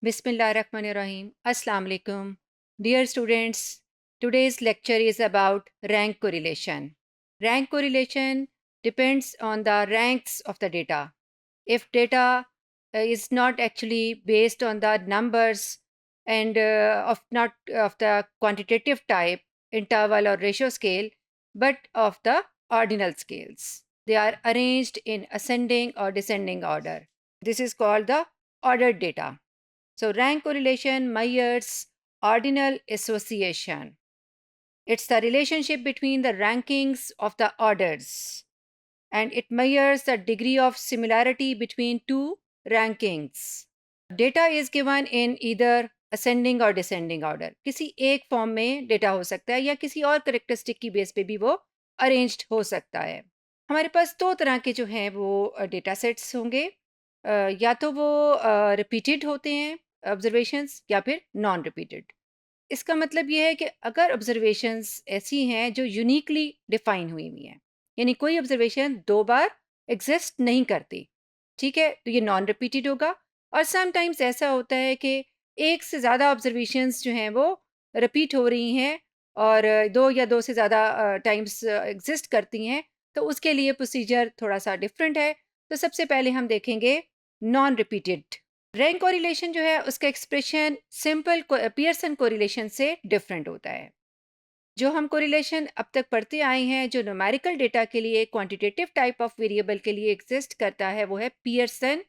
Bismillahirrahmanirrahim. Assalamu alaikum. Dear students, today's lecture is about rank correlation. Rank correlation depends on the ranks of the data. If data is not actually based on the numbers and of not of the quantitative type, interval or ratio scale, but of the ordinal scales. They are arranged in ascending or descending order. This is called the ordered data. So, rank correlation measures ordinal association. It's the relationship between the rankings of the orders, and it measures the degree of similarity between two rankings. Data is given in either ascending or descending order. किसी एक form में data हो सकता है या किसी और characteristic की बेस पे भी वो अरेंज्ड हो सकता है. हमारे पास दो तरह के जो हैं वो डेटा सेट्स होंगे. या तो वो रिपीटेड होते हैं ऑब्जर्वेशंस या फिर नॉन रिपीटेड. इसका मतलब ये है कि अगर ऑब्जर्वेशंस ऐसी हैं जो यूनिकली डिफाइन हुई हुई हैं, यानी कोई ऑब्जर्वेशन दो बार एग्जिस्ट नहीं करती, ठीक है, तो ये नॉन रिपीटेड होगा. और समटाइम्स ऐसा होता है कि एक से ज़्यादा ऑब्जर्वेशंस जो हैं वो रिपीट हो रही हैं और दो या दो से ज़्यादा टाइम्स एग्जिस्ट करती हैं, तो उसके लिए प्रोसीजर थोड़ा सा डिफरेंट है. तो सबसे पहले हम देखेंगे नॉन रिपीटेड. रैंक कोरिलेशन जो है उसका एक्सप्रेशन सिंपल पियर्सन कोरिलेशन से डिफरेंट होता है. जो हम कोरिलेशन अब तक पढ़ते आए हैं, जो न्यूमेरिकल डेटा के लिए क्वांटिटेटिव टाइप ऑफ वेरिएबल के लिए एग्जिस्ट करता है, वो है पियर्सन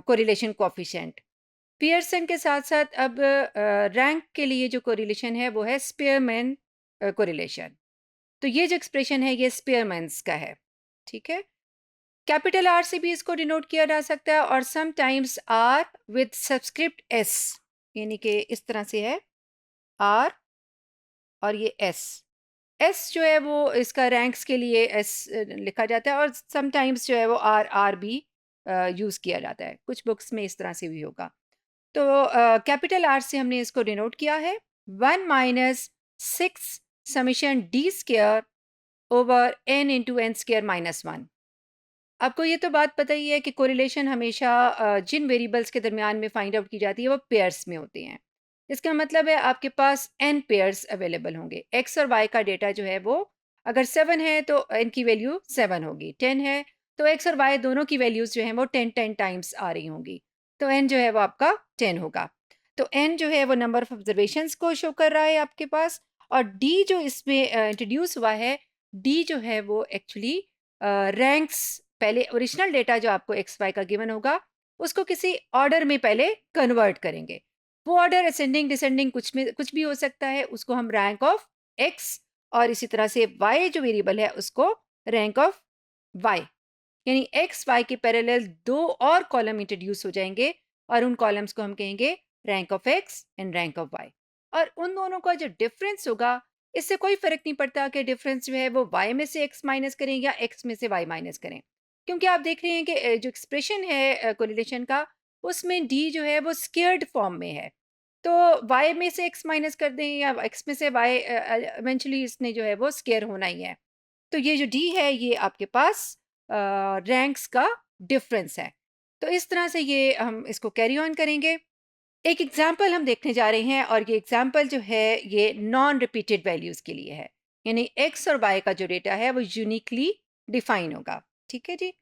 कोरिलेशन कोफिशिएंट. पियर्सन के साथ साथ अब रैंक के लिए जो कोरिलेशन है वो है स्पीयरमैन कोरिलेशन. तो ये जो एक्सप्रेशन है ये स्पीयरमैन्स का है, ठीक है. कैपिटल आर से भी इसको डिनोट किया जा सकता है और sometimes R with subscript S, यानी कि इस तरह से है आर और ये एस. एस जो है वो इसका रैंक्स के लिए एस लिखा जाता है और समटाइम्स जो है वो आर आर भी यूज़ किया जाता है. कुछ बुक्स में इस तरह से भी होगा. तो कैपिटल आर से हमने इसको डिनोट किया है 1 minus 6 summation D square over N into N square minus 1. आपको ये तो बात पता ही है कि कोरिलेशन हमेशा जिन वेरिएबल्स के दरमियान में फाइंड आउट की जाती है वो पेयर्स में होते हैं. इसका मतलब है आपके पास n पेयर्स अवेलेबल होंगे. x और y का डेटा जो है वो अगर 7 है तो n की वैल्यू 7 होगी. 10 है तो x और y दोनों की वैल्यूज़ जो हैं वो 10 टाइम्स आ रही होंगी. तो n जो है वो आपका 10 होगा. तो n जो है वो नंबर ऑफ ऑब्जर्वेशंस को शो कर रहा है आपके पास. और d जो इसमें इंट्रोड्यूस हुआ है, d जो है वो एक्चुअली रैंक्स, पहले ओरिजिनल डेटा जो आपको एक्स वाई का गिवन होगा उसको किसी ऑर्डर में पहले कन्वर्ट करेंगे. वो ऑर्डर असेंडिंग डिसेंडिंग कुछ भी हो सकता है. उसको हम रैंक ऑफ एक्स और इसी तरह से वाई जो वेरिएबल है उसको रैंक ऑफ वाई, यानी एक्स वाई के पैरेलल दो और कॉलम इंट्रोड्यूस हो जाएंगे और उन कॉलम्स को हम कहेंगे rank of X and rank of Y. और उन दोनों का जो डिफरेंस होगा इससे कोई फर्क नहीं पड़ता कि डिफरेंस जो है वो वाई में से एक्स माइनस करें या एक्स में से वाई माइनस करें, क्योंकि आप देख रहे हैं कि जो एक्सप्रेशन है कोरिलेशन का उसमें डी जो है वो स्क्वेयर्ड फॉर्म में है. तो y में से x माइनस कर दें या x में से y, इवेंचुअली इसने जो है वो स्क्वेयर होना ही है. तो ये जो d है ये आपके पास रैंक्स का डिफरेंस है. तो इस तरह से ये हम इसको कैरी ऑन करेंगे. एक एग्जाम्पल हम देखने जा रहे हैं और ये एग्जाम्पल जो है ये नॉन रिपीटेड वैल्यूज़ के लिए है, यानी x और y का जो डेटा है वो यूनिकली डिफाइन होगा. ठीक है जी.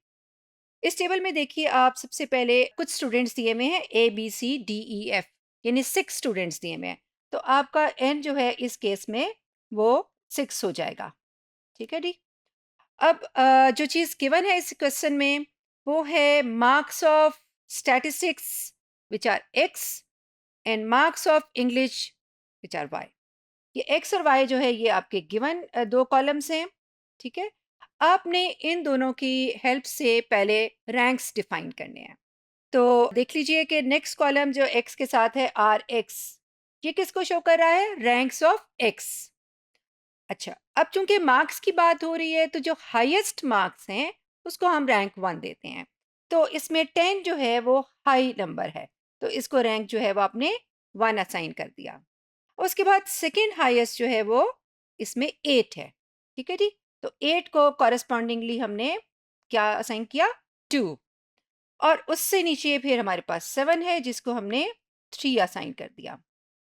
इस टेबल में देखिए आप सबसे पहले कुछ स्टूडेंट्स दिए हुए हैं A B C D E F, यानी 6 स्टूडेंट्स दिए हुए हैं. तो आपका n जो है इस केस में वो 6 हो जाएगा. ठीक है जी. अब जो चीज़ गिवन है इस क्वेश्चन में वो है marks of statistics which are x and marks of English which are y. ये x और y जो है ये आपके गिवन दो कॉलम्स हैं. ठीक है. आपने इन दोनों की हेल्प से पहले रैंक्स डिफाइन करने हैं. तो देख लीजिए कि नेक्स्ट कॉलम जो x के साथ है आर एक्स, ये किसको शो कर रहा है? Ranks of x. अच्छा, अब चूंकि मार्क्स की बात हो रही है तो जो हाईएस्ट मार्क्स हैं उसको हम रैंक 1 देते हैं. तो इसमें 10 जो है वो हाई नंबर है, तो इसको रैंक जो है वो आपने 1 असाइन कर दिया. उसके बाद सेकेंड हाईएस्ट जो है वो इसमें 8 है. ठीक है जी. तो 8 को कॉरेस्पॉन्डिंगली हमने क्या असाइन किया? 2. और उससे नीचे फिर हमारे पास 7 है जिसको हमने 3 असाइन कर दिया,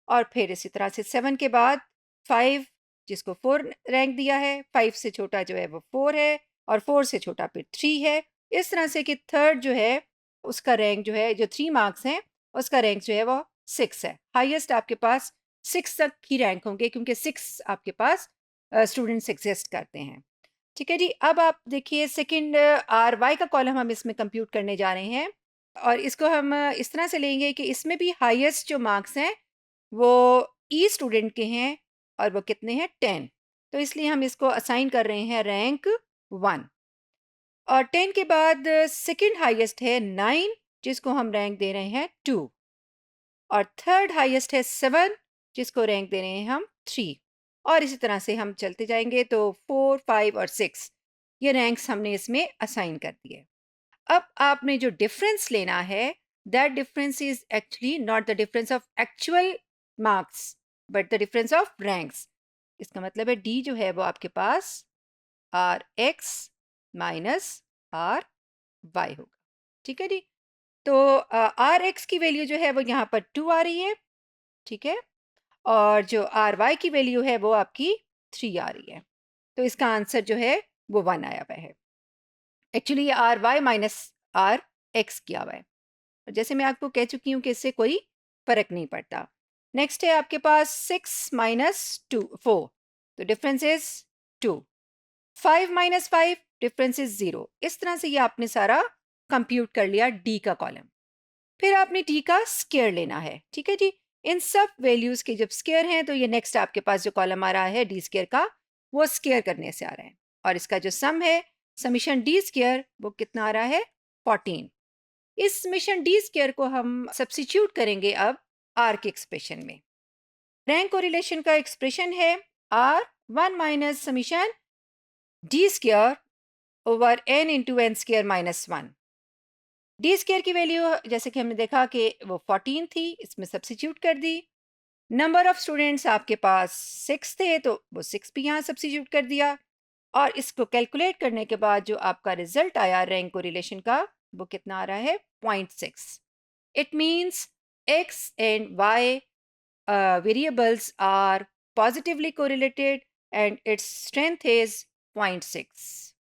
और फिर इसी तरह से 7 के बाद 5 जिसको 4 रैंक दिया है, 5 से छोटा जो है वो 4 है, और 4 से छोटा फिर 3 है। इस तरह से कि थर्ड जो है उसका रैंक जो है, जो 3 मार्क्स हैं उसका रैंक जो है वो 6 है। हाईएस्ट आपके पास 6 तक ही रैंक होंगे क्योंकि 6 आपके पास स्टूडेंट्स एग्जिस्ट करते हैं। ठीक है जी, अब आप देखिए सेकंड आर वाई का कॉलम हम इसमें कंप्यूट करने जा रहे हैं, और इसको हम इस तरह से लेंगे कि इसमें भी हाईएस्ट जो मार्क्स हैं वो ई स्टूडेंट के हैं, और वो कितने हैं 10। तो इसलिए हम इसको असाइन कर रहे हैं रैंक 1, और 10 के बाद सेकंड हाईएस्ट है 9 जिसको हम रैंक दे रहे हैं 2, और थर्ड हाईएस्ट है 7 जिसको रैंक दे रहे हैं हम 3, और इसी तरह से हम चलते जाएंगे। तो 4, 5 और 6 ये रैंक्स हमने इसमें असाइन कर दिए। अब आपने जो डिफरेंस लेना है, that difference is actually not the difference of actual marks but the difference of ranks. इसका मतलब है डी जो है वो आपके पास R X minus R Y होगा। ठीक है जी, तो आर एक्स की वैल्यू जो है वो यहाँ पर 2 आ रही है, ठीक है, और जो आर वाई की वैल्यू है वो आपकी 3 आ रही है। तो इसका आंसर जो है वो 1 आया हुआ है। एक्चुअली ये R Y minus R X किया हुआ है, और जैसे मैं आपको कह चुकी हूँ कि इससे कोई फर्क नहीं पड़ता। नेक्स्ट है आपके पास 6 माइनस 4, तो difference is 2। 5 minus 5, difference is 0। इस तरह से ये आपने सारा कंप्यूट कर लिया डी का कॉलम। फिर आपने डी का स्क्वायर लेना है। ठीक है जी, इन सब वैल्यूज के जब स्क्वायर हैं तो ये नेक्स्ट आपके पास जो कॉलम आ रहा है डी स्क्वायर का, वो स्क्वायर करने से आ रहा है, और इसका जो सम है समीशन डी स्क्वायर वो कितना आ रहा है 14। इस समीशन डी स्क्वायर को हम सब्स्टिट्यूट करेंगे अब आर के एक्सप्रेशन में। रैंक कोरिलेशन का एक्सप्रेशन है R 1 minus summation D square over N into N square minus 1। D square की वैल्यू जैसे कि हमने देखा कि वो 14 थी, इसमें सब्स्टिट्यूट कर दी। नंबर ऑफ स्टूडेंट्स आपके पास 6 थे तो वो 6 भी यहाँ सब्स्टिट्यूट कर दिया, और इसको कैलकुलेट करने के बाद जो आपका रिजल्ट आया रैंक कोरिलेशन का वो कितना आ रहा है 0.6। It means x and y variables are positively correlated and its strength is 0.6.